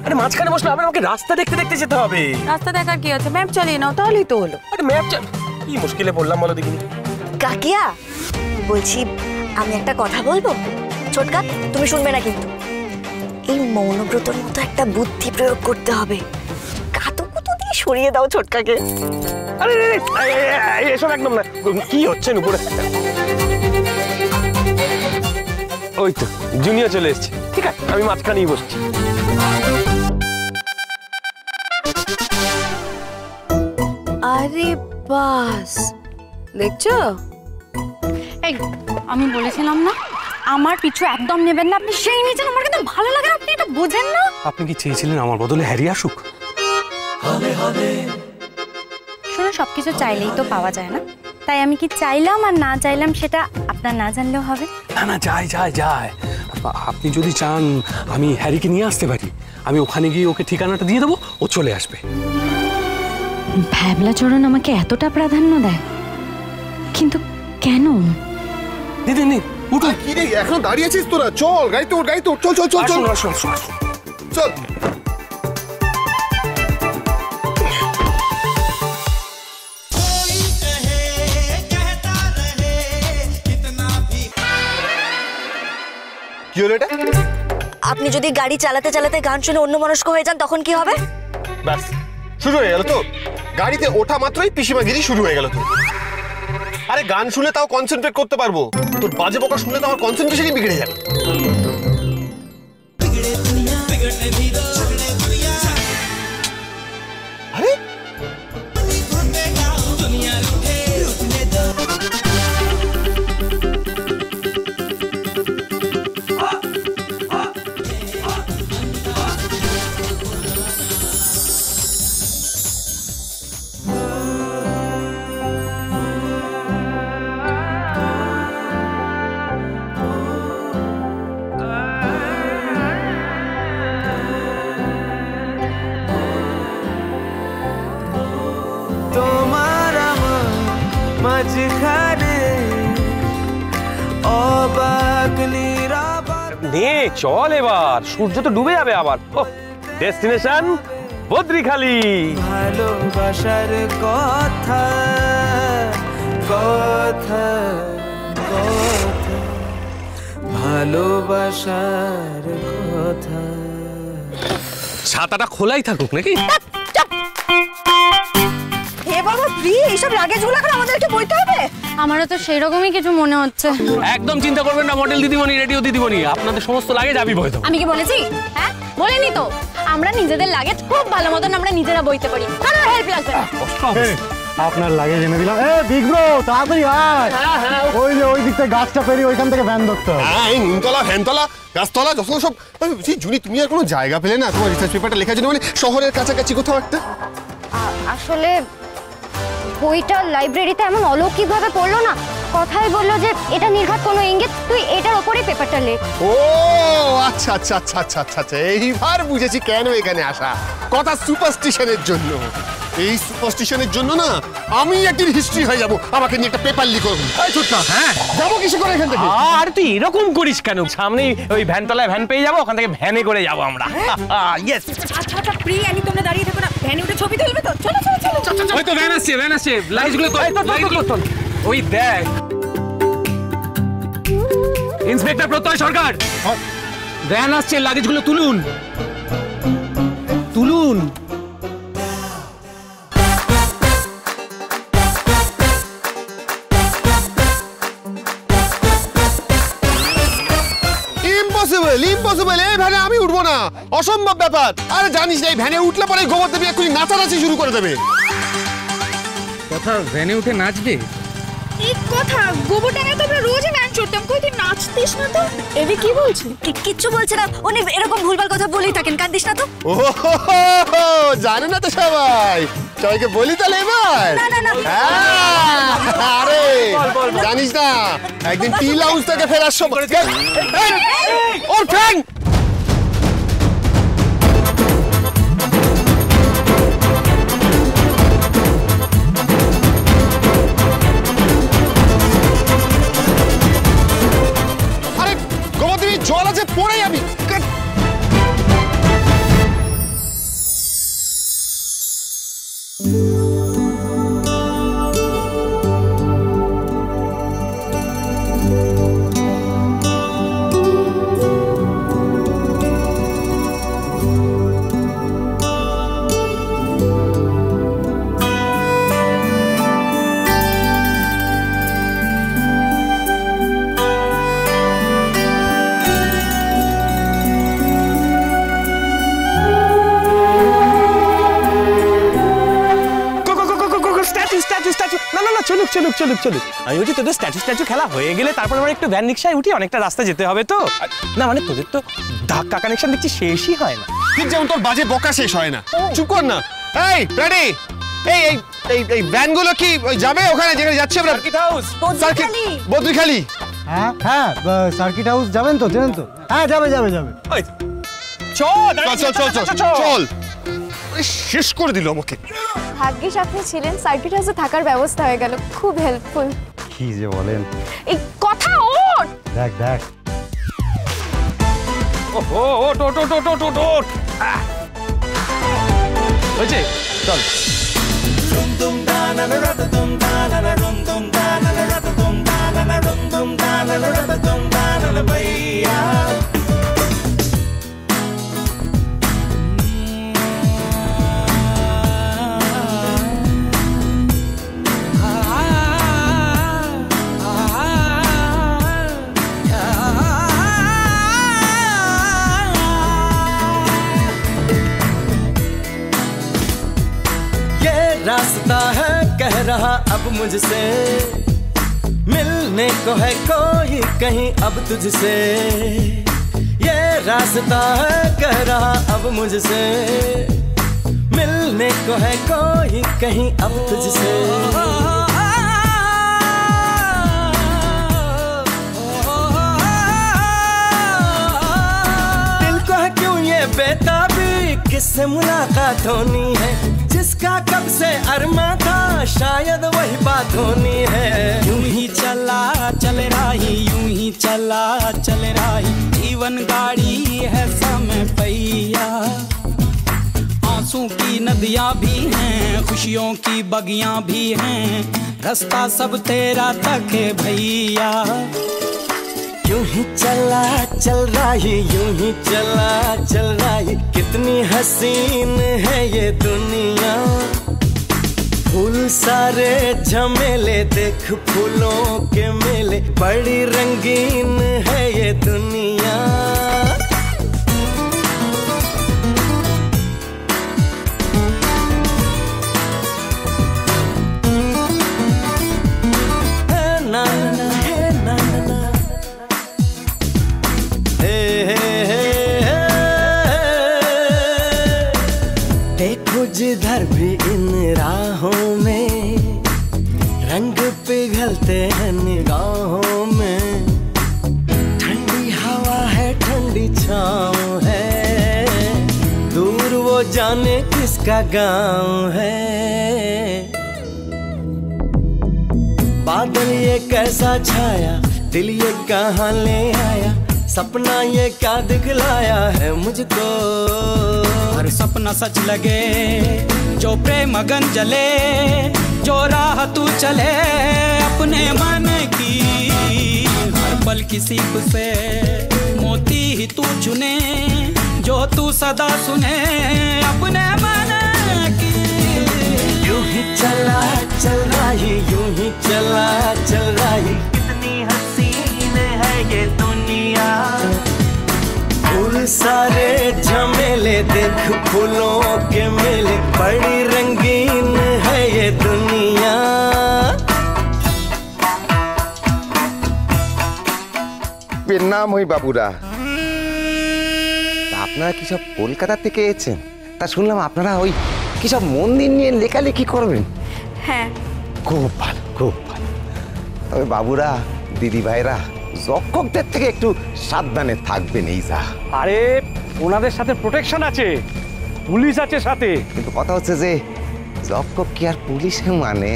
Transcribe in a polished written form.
আরে মাঝখানে বসলে আবার আমাকে রাস্তা দেখতে দেখতে যেতে হবে। রাস্তা দেখার কি আছে, ম্যাপ চালিয়ে নাও তাহলেই তো হলো। আরে ম্যাপ কি মুশকিলে পড়লাম বলো দেখিনি। কাকিয়া বলছি, আমি একটা কথা বলবো। ছোটকা তুমি শুনবে না কিন্তু। এই মৌনব্রতর মতো একটা বুদ্ধি প্রয়োগ করতে হবে। কাতুকুতু দিয়ে সরিয়ে দাও ছোটকাকে। আরে এসব একদম না। কি হচ্ছে উপরে? ওই তো জুনিয়র চলে এসছে। ঠিক আছে আমি মাঝখানেই বসছি। আরে বাস, দেখছো? এই আমি বলেছিলাম না আমার পিছু একদম নেবেন না, আপনি সেই নিয়েছেন। আমার কিন্তু ভালো লাগে, আপনি এটা বোঝেন না। আপনি কি চেয়েছিলেন আমার বদলে হ্যারি আসুক? শুনুন, সবকিছু চাইলেই তো পাওয়া যায় না, তাই আমি কি চাইলাম আর না চাইলাম সেটা আপনার না জানলেও হবে। না না, যায় যায় যায়। আপনি যদি চান আমি হ্যারিকে নিয়ে আসতে পারি, আমি ওখানে গিয়ে ওকে ঠিকানাটা দিয়ে দেবো, ও চলে আসবে। ভ্যাবলাচরণ আমাকে এতটা প্রাধান্য দেয়, কিন্তু কেন? দিদি নি উঠুন। কি রে এখন দাঁড়িয়ে আছিস তোরা? চল গাড়িতে ওঠ, গাড়িতে ওঠ, চল চল চল চল চল। কি হলো এটা? আপনি যদি গাড়ি চালাতে চালাতে গান শুনে অন্যমনস্ক হয়ে যান তখন কি হবে? ব্যাস শুরু হয়ে গেল তো। গাড়িতে ওঠা মাত্রই পিসিমাগিরি শুরু হয়ে গেল তো। আরে গান শুনে তাও কনসেন্ট্রেট করতে পারবো, তোর বাজে বকা শুনলে তো আমার কনসেন্ট্রেশনই বিগড়ে যাবে। আরে নে চল এবার, সূর্য তো ডুবে যাবে আবার। ডেস্টিনেশন বদ্রিখালি। ভালোবাসার কথা কথা কথা, ভালোবাসার কথা। ছাতাটা খোলাই থাকুক নাকি? হে বাবা প্রি, এইসব লাগেজগুলো এখন আমাদেরকে বইতে হবে? আমারও তো সেই রকমই কিছু মনে হচ্ছে। একদম চিন্তা করবেন না মডেল দিদিমণি, রেডিও দিদিমণি, আপনাদের সমস্ত লাগেজ আমি বই দেবো। আমি কি বলেছি? হ্যাঁ বলেনি তো। আমরা নিজেদের লাগেজ খুব ভালো মতন আমরা নিজেরা বইতে পারি, কারোর হেল্প লাগবে না। আপনার লাগেজ এনে দিলাম। এ বিগ ব্রো তাড়াতাড়ি আয়। ওই যে ওই দিক থেকে গাছটা পেরিয়ে ওইখান থেকে ভ্যান ধরতে হবে। হ্যাঁ, এই নিমতলা ভ্যানতলা গাছতলা যত সব। জুনি তুমি আর কোনো জায়গা পেলে না তোমার রিসার্চ পেপারটা লেখার জন্য, মানে শহরের কাছাকাছি কোথাও একটা? আসলে বইটা লাইব্রেরিতে এমন অলৌকিকভাবে পড়লো না, কথাই বললো যে এটা নির্ঘাত কোনো ইঙ্গিত, তুই এটার ওপরেই পেপারটা লেখ। ও আচ্ছা আচ্ছা আচ্ছা আচ্ছা আচ্ছা আচ্ছা, এইবার বুঝেছি কেন এখানে আসা। কথা সুপারস্টিশনের জন্য। এই সুপারস্টিশনের জন্য না আমি একদিন হিস্ট্রি হয়ে যাব, আমাকে নিয়ে একটা পেপার লিখো। হ্যাঁ যাবো কিসে করে এখান থেকে? আর তুই এরকম করিস কেন? সামনেই ওই ভ্যানতলায় ভ্যান পেয়ে যাবো, ওখান থেকে ভ্যানে করে যাবো আমরা। ইয়েস। আচ্ছা আচ্ছা প্রি, আমি তোমরা দাঁড়িয়ে থাকো না, ভ্যানে উঠে ছবি তুলবে তো? চলো চলো চলো। ওই তো ভ্যান আসছে, ভ্যান আসছে। লাগেজগুলো তোল। ওই দেখ ইন্সপেক্টর প্রত্যয় সরকার, ভ্যান আসছে, লাগেজগুলো তুলুন তুলুন। ইম্পসিবল, এই ভ্যানে আমি উঠবো না, অসম্ভব ব্যাপার। আরে জানিস না এই ভ্যানে উঠলে পরে গোবর দেবী এক্ষুনি নাচানাচি শুরু করে দেবে। কথা ভ্যানে উঠে নাচবে? এই কথা, গোবর ডাঙায় তো আমরা রোজই গান চড়তাম, কই তুই নাচতিস না তো? এদি কি বলছে? কিচ্ছু বলছে না, উনি এরকম ভুলভাল কথা বলেই থাকেন, কাঁদিস না তো। ও জানে না তো সবাই, সবাইকে বলি তাহলে এবার। আরে জানিস না একদিন টি লাউঞ্জ থেকে ফেরার সময় ওর ফ্যান জল আছে পড়ে যাবি। চলুক চলুক চলুক চলুক। আমি বলছি তোদের স্ট্যাচু খেলা হয়ে গেলে তারপর আমার একটু ভ্যান রিক্সায় উঠি, অনেকটা রাস্তা যেতে হবে তো। না মানে তোদের তো ধাক্কা কানেকশন দেখছি শেষই হয় না। ঠিক যেমন তোর বাজে বকা শেষ হয় না। চুপ কর না। এই রেডি, এই এই এই এই ভ্যানগুলো কি ওই যাবে ওখানে যেখানে যাচ্ছি আমরা? Circuit house. বদ্রিখালি। হ্যাঁ হ্যাঁ, সার্কিট হাউস যাবেন তো, জানেন তো? হ্যাঁ যাবে যাবে যাবে। ওই চল চল চল চল চল চল। শেষ করে দিল আমাকে। ভাগ্যিস আপনি ছিলেন, সার্কিট হাউসে থাকার ব্যবস্থা হয়ে গেল, খুব হেল্পফুল। কি যে বলেন। এই কথা ওঠ। দেখ দেখ। ওহো ওট ওট ওট ওট ওট ওট। হয়েছে, চল। रास्ता है कह रहा अब मुझसे, मिलने को है कोई कहीं अब तुझसे। ये रास्ता है कह रहा अब मुझसे, मिलने को है कोई कहीं अब तुझसे। दिल को है क्यों ये बेताबी, किससे मुलाकात होनी है, जिसका कब से अरमा था शायद वही बात होनी है। यूं ही चला चल राही, यूं ही चला चल राही, जीवन गाड़ी है समय पहिया। आंसू की नदियां भी हैं, खुशियों की बगियां भी हैं, रास्ता सब तेरा तक है भैया। यूं ही चला चल रही, यूं ही चला चल रही, कितनी हसीन है ये दुनिया। फूल सारे झमेले देख फूलों के मेले, बड़ी रंगीन है ये दुनिया। ना ना है ना ना देखो जिधर भी इन राहों में, रंग पिघलते हैं निगाहों में। ठंडी हवा है ठंडी छाँव है, दूर वो जाने किसका गाँव है। बादल ये कैसा छाया, दिल ये कहाँ ले आया, सपना ये क्या दिखलाया है मुझको। हर सपना सच लगे, जो प्रेम अगन जले, जो राह तू चले अपने मन की। हर पल की सीख से मोती ही तू चुने, जो तू सदा सुने अपने मन की। यूं ही चला चल रही, यूं ही चला चल रही, कितनी हसीन है ये दुनिया। फूल सारे झमेले देख फूलों के मेले, बड़ी रंगीन है ये दुनिया। নাম ওই বাবুরা, আপনারা কি সব কলকাতা থেকে এসেছেন? তা শুনলাম আপনারা ওই কি সব মন্দির নিয়ে লেখালেখি করবেন। হ্যাঁ, খুব ভালো খুব ভালো। তবে বাবুরা দিদি ভাইরা যক্ষকদের থেকে একটু সাবধানে থাকবেন এই যা। আরে ওনাদের সাথে প্রোটেকশন আছে, পুলিশ আছে সাথে। কিন্তু কথা হচ্ছে যে যক্ষক কি আর পুলিশে মানে?